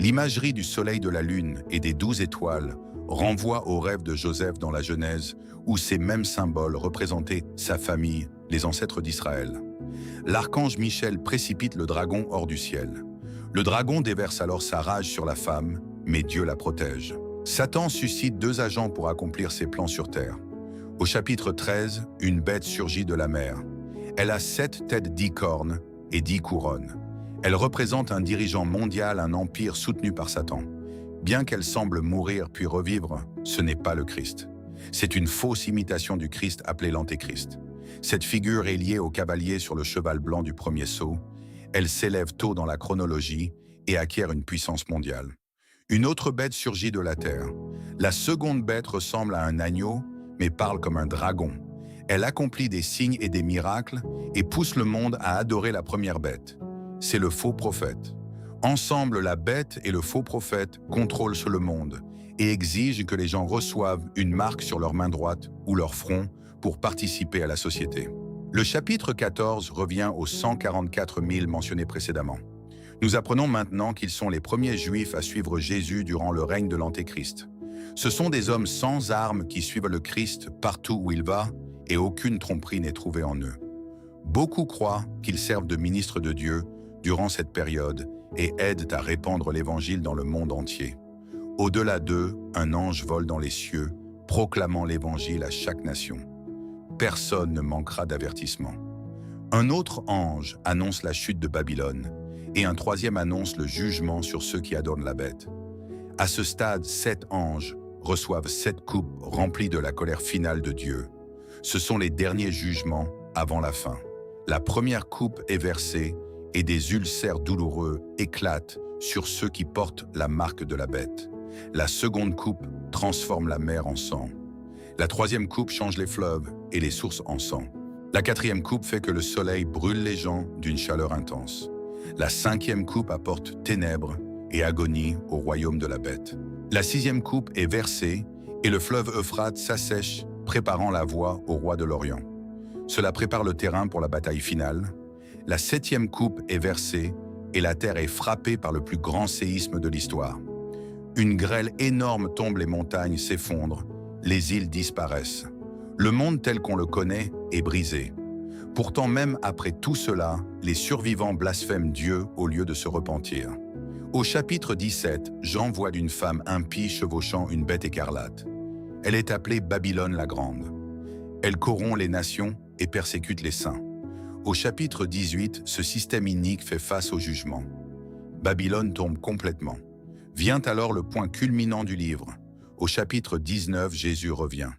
L'imagerie du soleil, de la lune et des 12 étoiles renvoie au rêve de Joseph dans la Genèse, où ces mêmes symboles représentaient sa famille, les ancêtres d'Israël. L'archange Michel précipite le dragon hors du ciel. Le dragon déverse alors sa rage sur la femme, mais Dieu la protège. Satan suscite 2 agents pour accomplir ses plans sur terre. Au chapitre 13, une bête surgit de la mer. Elle a 7 têtes, 10 cornes et 10 couronnes. Elle représente un dirigeant mondial, un empire soutenu par Satan. Bien qu'elle semble mourir puis revivre, ce n'est pas le Christ. C'est une fausse imitation du Christ appelée l'Antéchrist. Cette figure est liée au cavalier sur le cheval blanc du premier sceau. Elle s'élève tôt dans la chronologie et acquiert une puissance mondiale. Une autre bête surgit de la terre. La seconde bête ressemble à un agneau, mais parle comme un dragon. Elle accomplit des signes et des miracles et pousse le monde à adorer la première bête. C'est le faux prophète. Ensemble, la bête et le faux prophète contrôlent sur le monde et exigent que les gens reçoivent une marque sur leur main droite ou leur front pour participer à la société. Le chapitre 14 revient aux 144 000 mentionnés précédemment. Nous apprenons maintenant qu'ils sont les premiers Juifs à suivre Jésus durant le règne de l'Antéchrist. Ce sont des hommes sans armes qui suivent le Christ partout où il va et aucune tromperie n'est trouvée en eux. Beaucoup croient qu'ils servent de ministres de Dieu durant cette période et aident à répandre l'Évangile dans le monde entier. Au-delà d'eux, un ange vole dans les cieux, proclamant l'Évangile à chaque nation. Personne ne manquera d'avertissement. Un autre ange annonce la chute de Babylone, et un troisième annonce le jugement sur ceux qui adorent la bête. À ce stade, 7 anges reçoivent 7 coupes remplies de la colère finale de Dieu. Ce sont les derniers jugements avant la fin. La première coupe est versée et des ulcères douloureux éclatent sur ceux qui portent la marque de la bête. La seconde coupe transforme la mer en sang. La troisième coupe change les fleuves et les sources en sang. La quatrième coupe fait que le soleil brûle les gens d'une chaleur intense. La cinquième coupe apporte ténèbres et agonie au royaume de la bête. La sixième coupe est versée et le fleuve Euphrate s'assèche, préparant la voie au roi de l'Orient. Cela prépare le terrain pour la bataille finale. La septième coupe est versée et la terre est frappée par le plus grand séisme de l'histoire. Une grêle énorme tombe, les montagnes s'effondrent, les îles disparaissent. Le monde tel qu'on le connaît est brisé. Pourtant, même après tout cela, les survivants blasphèment Dieu au lieu de se repentir. Au chapitre 17, Jean voit d'une femme impie chevauchant une bête écarlate. Elle est appelée Babylone la Grande. Elle corrompt les nations et persécute les saints. Au chapitre 18, ce système inique fait face au jugement. Babylone tombe complètement. Vient alors le point culminant du livre. Au chapitre 19, Jésus revient.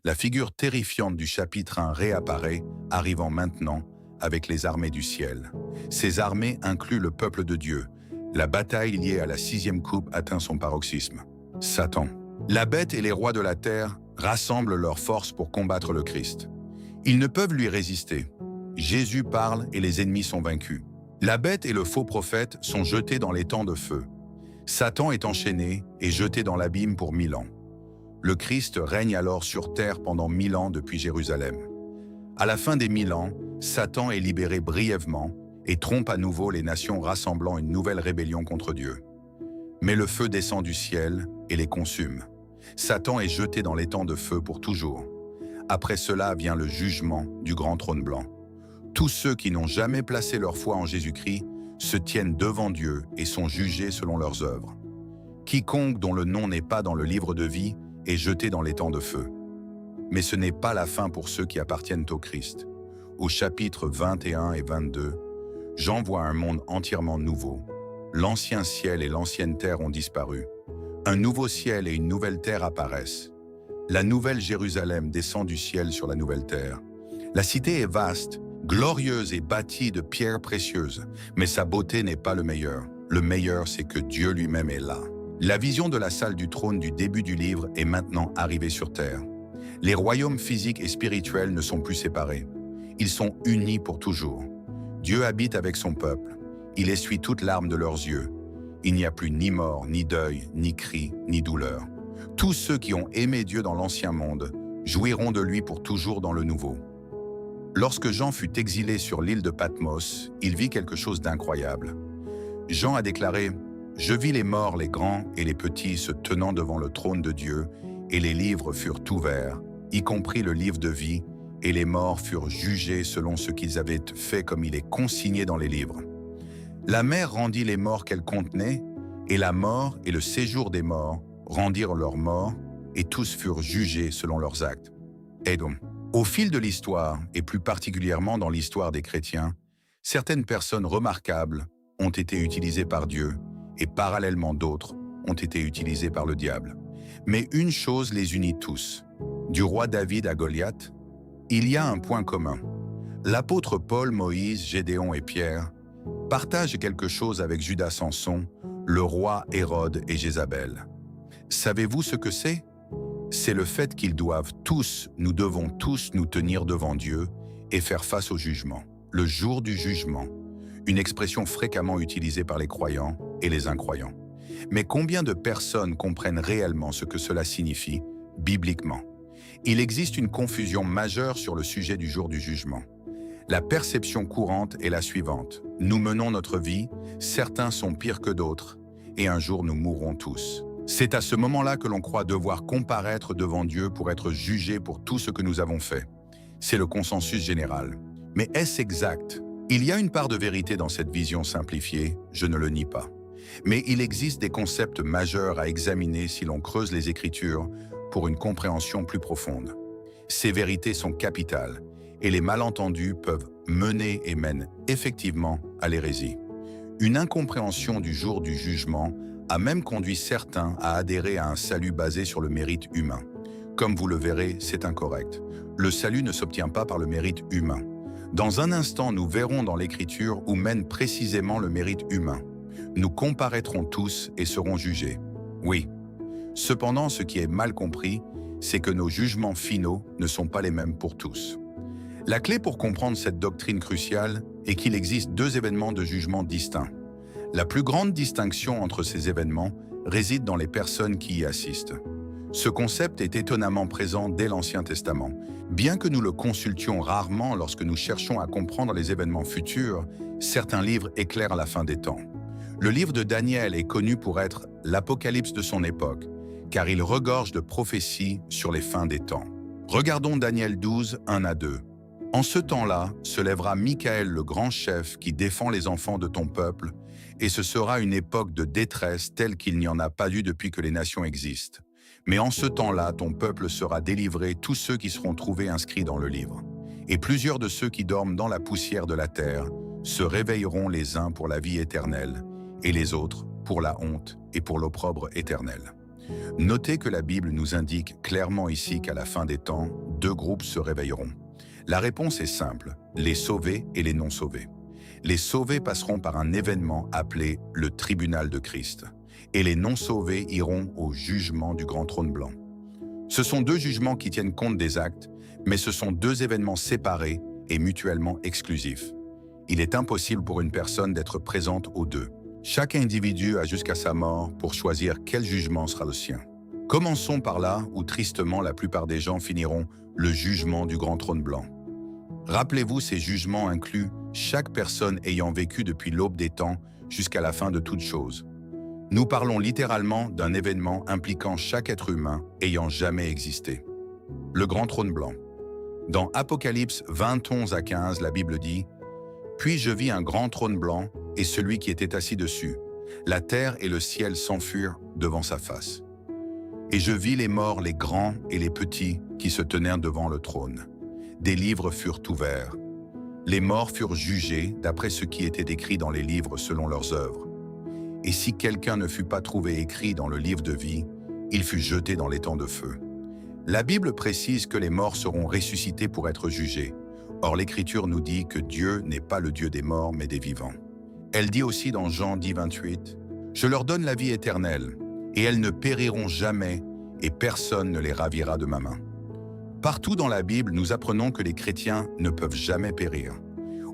La figure terrifiante du chapitre 1 réapparaît, arrivant maintenant avec les armées du ciel. Ces armées incluent le peuple de Dieu. La bataille liée à la sixième coupe atteint son paroxysme. Satan. La bête et les rois de la terre rassemblent leurs forces pour combattre le Christ. Ils ne peuvent lui résister. Jésus parle et les ennemis sont vaincus. La bête et le faux prophète sont jetés dans l'étang de feu. Satan est enchaîné et jeté dans l'abîme pour 1000 ans. Le Christ règne alors sur terre pendant 1000 ans depuis Jérusalem. À la fin des 1000 ans, Satan est libéré brièvement et trompe à nouveau les nations, rassemblant une nouvelle rébellion contre Dieu. Mais le feu descend du ciel et les consume. Satan est jeté dans l'étang de feu pour toujours. Après cela vient le jugement du grand trône blanc. Tous ceux qui n'ont jamais placé leur foi en Jésus-Christ se tiennent devant Dieu et sont jugés selon leurs œuvres. Quiconque dont le nom n'est pas dans le livre de vie est jeté dans l'étang de feu. Mais ce n'est pas la fin pour ceux qui appartiennent au Christ. Au chapitre 21 et 22, Jean voit un monde entièrement nouveau. L'ancien ciel et l'ancienne terre ont disparu. Un nouveau ciel et une nouvelle terre apparaissent. La nouvelle Jérusalem descend du ciel sur la nouvelle terre. La cité est vaste, glorieuse et bâtie de pierres précieuses, mais sa beauté n'est pas le meilleur. Le meilleur, c'est que Dieu lui-même est là. La vision de la salle du trône du début du livre est maintenant arrivée sur terre. Les royaumes physiques et spirituels ne sont plus séparés. Ils sont unis pour toujours. Dieu habite avec son peuple. Il essuie toute larme de leurs yeux. Il n'y a plus ni mort, ni deuil, ni cri, ni douleur. Tous ceux qui ont aimé Dieu dans l'ancien monde jouiront de lui pour toujours dans le nouveau. Lorsque Jean fut exilé sur l'île de Patmos, il vit quelque chose d'incroyable. Jean a déclaré « Je vis les morts, les grands et les petits se tenant devant le trône de Dieu, et les livres furent ouverts, y compris le livre de vie, et les morts furent jugés selon ce qu'ils avaient fait comme il est consigné dans les livres. La mer rendit les morts qu'elle contenait, et la mort et le séjour des morts rendirent leur mort, et tous furent jugés selon leurs actes. Edom. Au fil de l'histoire, et plus particulièrement dans l'histoire des chrétiens, certaines personnes remarquables ont été utilisées par Dieu, et parallèlement d'autres ont été utilisées par le diable. Mais une chose les unit tous. Du roi David à Goliath, il y a un point commun. L'apôtre Paul, Moïse, Gédéon et Pierre partagent quelque chose avec Judas Samson, le roi Hérode et Jézabel. Savez-vous ce que c'est? C'est le fait nous devons tous nous tenir devant Dieu et faire face au jugement. Le jour du jugement, une expression fréquemment utilisée par les croyants et les incroyants. Mais combien de personnes comprennent réellement ce que cela signifie, bibliquement? Il existe une confusion majeure sur le sujet du jour du jugement. La perception courante est la suivante. Nous menons notre vie, certains sont pires que d'autres, et un jour nous mourrons tous. C'est à ce moment-là que l'on croit devoir comparaître devant Dieu pour être jugé pour tout ce que nous avons fait. C'est le consensus général. Mais est-ce exact? Il y a une part de vérité dans cette vision simplifiée, je ne le nie pas. Mais il existe des concepts majeurs à examiner si l'on creuse les Écritures pour une compréhension plus profonde. Ces vérités sont capitales, et les malentendus peuvent mener et mènent effectivement à l'hérésie. Une incompréhension du jour du jugement a même conduit certains à adhérer à un salut basé sur le mérite humain. Comme vous le verrez, c'est incorrect. Le salut ne s'obtient pas par le mérite humain. Dans un instant, nous verrons dans l'Écriture où mène précisément le mérite humain. Nous comparaîtrons tous et serons jugés. Oui. Cependant, ce qui est mal compris, c'est que nos jugements finaux ne sont pas les mêmes pour tous. La clé pour comprendre cette doctrine cruciale est qu'il existe deux événements de jugement distincts. La plus grande distinction entre ces événements réside dans les personnes qui y assistent. Ce concept est étonnamment présent dès l'Ancien Testament. Bien que nous le consultions rarement lorsque nous cherchons à comprendre les événements futurs, certains livres éclairent la fin des temps. Le livre de Daniel est connu pour être l'Apocalypse de son époque, car il regorge de prophéties sur les fins des temps. Regardons Daniel 12, 1 à 2. En ce temps-là, se lèvera Michaël le grand chef qui défend les enfants de ton peuple, et ce sera une époque de détresse telle qu'il n'y en a pas eu depuis que les nations existent. Mais en ce temps-là, ton peuple sera délivré, tous ceux qui seront trouvés inscrits dans le livre. Et plusieurs de ceux qui dorment dans la poussière de la terre se réveilleront les uns pour la vie éternelle, et les autres pour la honte et pour l'opprobre éternel. Notez que la Bible nous indique clairement ici qu'à la fin des temps, deux groupes se réveilleront. La réponse est simple, les sauvés et les non-sauvés. Les sauvés passeront par un événement appelé le tribunal de Christ, et les non-sauvés iront au jugement du grand trône blanc. Ce sont deux jugements qui tiennent compte des actes, mais ce sont deux événements séparés et mutuellement exclusifs. Il est impossible pour une personne d'être présente aux deux. Chaque individu a jusqu'à sa mort pour choisir quel jugement sera le sien. Commençons par là où tristement la plupart des gens finiront le jugement du grand trône blanc. Rappelez-vous, ces jugements incluent chaque personne ayant vécu depuis l'aube des temps jusqu'à la fin de toute chose. Nous parlons littéralement d'un événement impliquant chaque être humain ayant jamais existé. Le grand trône blanc. Dans Apocalypse 20, 11 à 15, la Bible dit « Puis je vis un grand trône blanc et celui qui était assis dessus. La terre et le ciel s'enfuirent devant sa face. Et je vis les morts, les grands et les petits, qui se tenaient devant le trône. Des livres furent ouverts. Les morts furent jugés d'après ce qui était écrit dans les livres selon leurs œuvres. Et si quelqu'un ne fut pas trouvé écrit dans le livre de vie, il fut jeté dans les temps de feu. » La Bible précise que les morts seront ressuscités pour être jugés. Or, l'Écriture nous dit que Dieu n'est pas le Dieu des morts, mais des vivants. Elle dit aussi dans Jean 10, 28, « Je leur donne la vie éternelle, et elles ne périront jamais, et personne ne les ravira de ma main. » Partout dans la Bible, nous apprenons que les chrétiens ne peuvent jamais périr.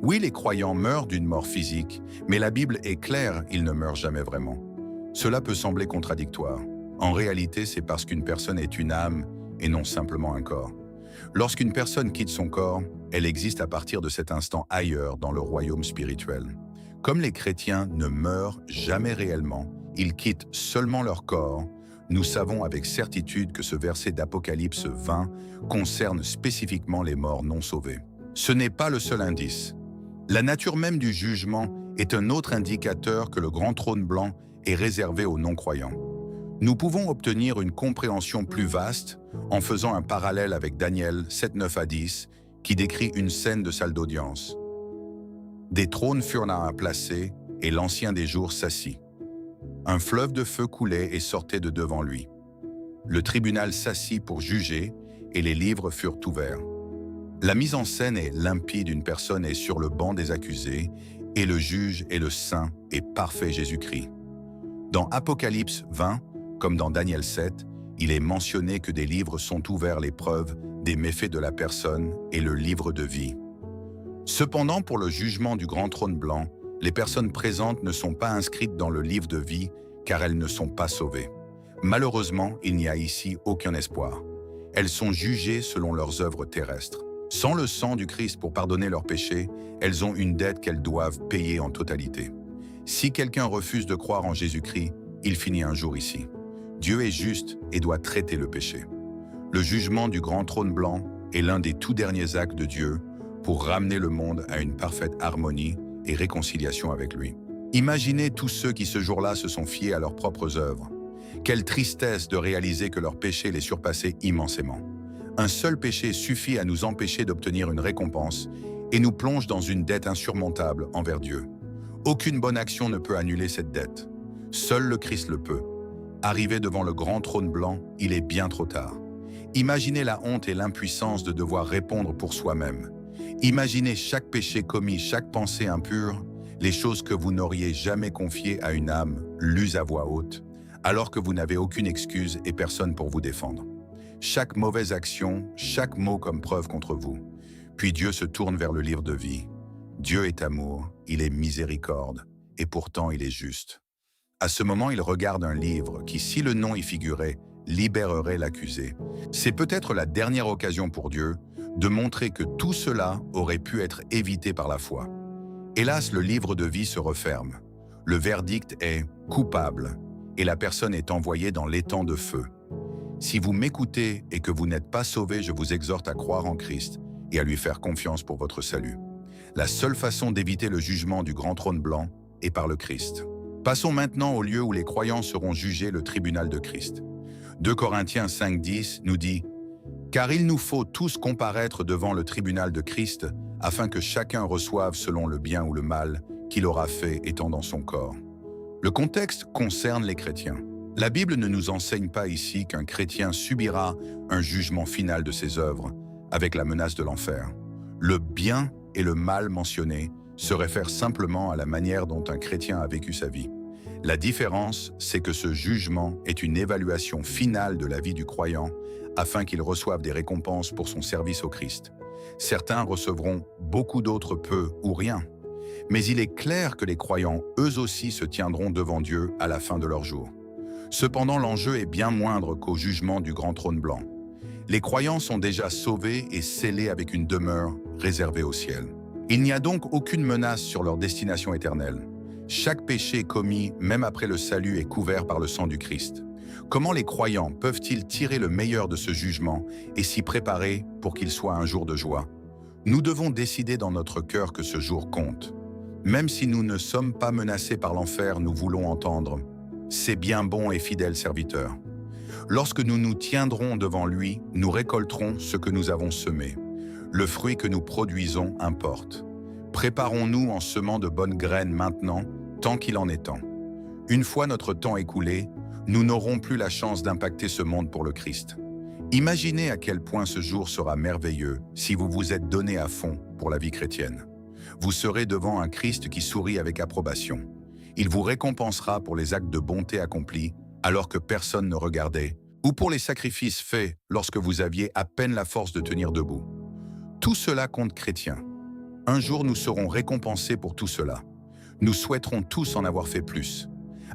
Oui, les croyants meurent d'une mort physique, mais la Bible est claire, ils ne meurent jamais vraiment. Cela peut sembler contradictoire. En réalité, c'est parce qu'une personne est une âme et non simplement un corps. Lorsqu'une personne quitte son corps, elle existe à partir de cet instant ailleurs dans le royaume spirituel. Comme les chrétiens ne meurent jamais réellement, ils quittent seulement leur corps, nous savons avec certitude que ce verset d'Apocalypse 20 concerne spécifiquement les morts non sauvés. Ce n'est pas le seul indice. La nature même du jugement est un autre indicateur que le grand trône blanc est réservé aux non-croyants. Nous pouvons obtenir une compréhension plus vaste en faisant un parallèle avec Daniel 7, 9 à 10, qui décrit une scène de salle d'audience. Des trônes furent là placés, et l'Ancien des Jours s'assit. Un fleuve de feu coulait et sortait de devant lui. Le tribunal s'assit pour juger, et les livres furent ouverts. La mise en scène est limpide, une personne est sur le banc des accusés, et le juge est le saint et parfait Jésus-Christ. Dans Apocalypse 20, comme dans Daniel 7, il est mentionné que des livres sont ouverts, les preuves des méfaits de la personne et le livre de vie. Cependant, pour le jugement du grand trône blanc, les personnes présentes ne sont pas inscrites dans le livre de vie car elles ne sont pas sauvées. Malheureusement, il n'y a ici aucun espoir. Elles sont jugées selon leurs œuvres terrestres. Sans le sang du Christ pour pardonner leurs péchés, elles ont une dette qu'elles doivent payer en totalité. Si quelqu'un refuse de croire en Jésus-Christ, il finit un jour ici. Dieu est juste et doit traiter le péché. Le jugement du grand trône blanc est l'un des tout derniers actes de Dieu pour ramener le monde à une parfaite harmonie et réconciliation avec lui. Imaginez tous ceux qui ce jour-là se sont fiés à leurs propres œuvres. Quelle tristesse de réaliser que leur péché les surpassait immensément. Un seul péché suffit à nous empêcher d'obtenir une récompense et nous plonge dans une dette insurmontable envers Dieu. Aucune bonne action ne peut annuler cette dette. Seul le Christ le peut. Arrivé devant le grand trône blanc, il est bien trop tard. Imaginez la honte et l'impuissance de devoir répondre pour soi-même. Imaginez chaque péché commis, chaque pensée impure, les choses que vous n'auriez jamais confiées à une âme lues à voix haute, alors que vous n'avez aucune excuse et personne pour vous défendre. Chaque mauvaise action, chaque mot comme preuve contre vous. Puis Dieu se tourne vers le livre de vie. Dieu est amour, il est miséricorde, et pourtant il est juste. À ce moment, il regarde un livre qui, si le nom y figurait, libérerait l'accusé. C'est peut-être la dernière occasion pour Dieu de montrer que tout cela aurait pu être évité par la foi. Hélas, le livre de vie se referme. Le verdict est coupable et la personne est envoyée dans l'étang de feu. Si vous m'écoutez et que vous n'êtes pas sauvé, je vous exhorte à croire en Christ et à lui faire confiance pour votre salut. La seule façon d'éviter le jugement du grand trône blanc est par le Christ. Passons maintenant au lieu où les croyants seront jugés, le tribunal de Christ. 2 Corinthiens 5,10 nous dit « Car il nous faut tous comparaître devant le tribunal de Christ, afin que chacun reçoive selon le bien ou le mal qu'il aura fait étant dans son corps. » Le contexte concerne les chrétiens. La Bible ne nous enseigne pas ici qu'un chrétien subira un jugement final de ses œuvres, avec la menace de l'enfer. Le bien et le mal mentionnés se réfèrent simplement à la manière dont un chrétien a vécu sa vie. La différence, c'est que ce jugement est une évaluation finale de la vie du croyant afin qu'il reçoive des récompenses pour son service au Christ. Certains recevront beaucoup, d'autres peu ou rien. Mais il est clair que les croyants, eux aussi, se tiendront devant Dieu à la fin de leur jour. Cependant, l'enjeu est bien moindre qu'au jugement du grand trône blanc. Les croyants sont déjà sauvés et scellés avec une demeure réservée au ciel. Il n'y a donc aucune menace sur leur destination éternelle. Chaque péché commis, même après le salut, est couvert par le sang du Christ. Comment les croyants peuvent-ils tirer le meilleur de ce jugement et s'y préparer pour qu'il soit un jour de joie? Nous devons décider dans notre cœur que ce jour compte. Même si nous ne sommes pas menacés par l'enfer, nous voulons entendre « C'est bien bon et fidèle serviteur ». Lorsque nous nous tiendrons devant lui, nous récolterons ce que nous avons semé. Le fruit que nous produisons importe. Préparons-nous en semant de bonnes graines maintenant, tant qu'il en est temps. Une fois notre temps écoulé, nous n'aurons plus la chance d'impacter ce monde pour le Christ. Imaginez à quel point ce jour sera merveilleux si vous vous êtes donné à fond pour la vie chrétienne. Vous serez devant un Christ qui sourit avec approbation. Il vous récompensera pour les actes de bonté accomplis alors que personne ne regardait, ou pour les sacrifices faits lorsque vous aviez à peine la force de tenir debout. Tout cela compte chrétien. Un jour, nous serons récompensés pour tout cela. Nous souhaiterons tous en avoir fait plus.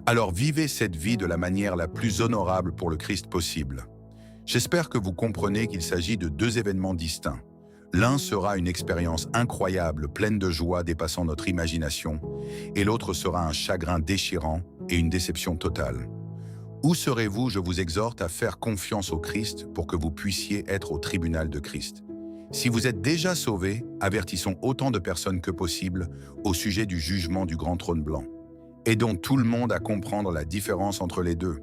Alors vivez cette vie de la manière la plus honorable pour le Christ possible. J'espère que vous comprenez qu'il s'agit de deux événements distincts. L'un sera une expérience incroyable, pleine de joie dépassant notre imagination, et l'autre sera un chagrin déchirant et une déception totale. Où serez-vous? Je vous exhorte à faire confiance au Christ pour que vous puissiez être au tribunal de Christ. Si vous êtes déjà sauvés, avertissons autant de personnes que possible au sujet du jugement du grand trône blanc. Aidons tout le monde à comprendre la différence entre les deux.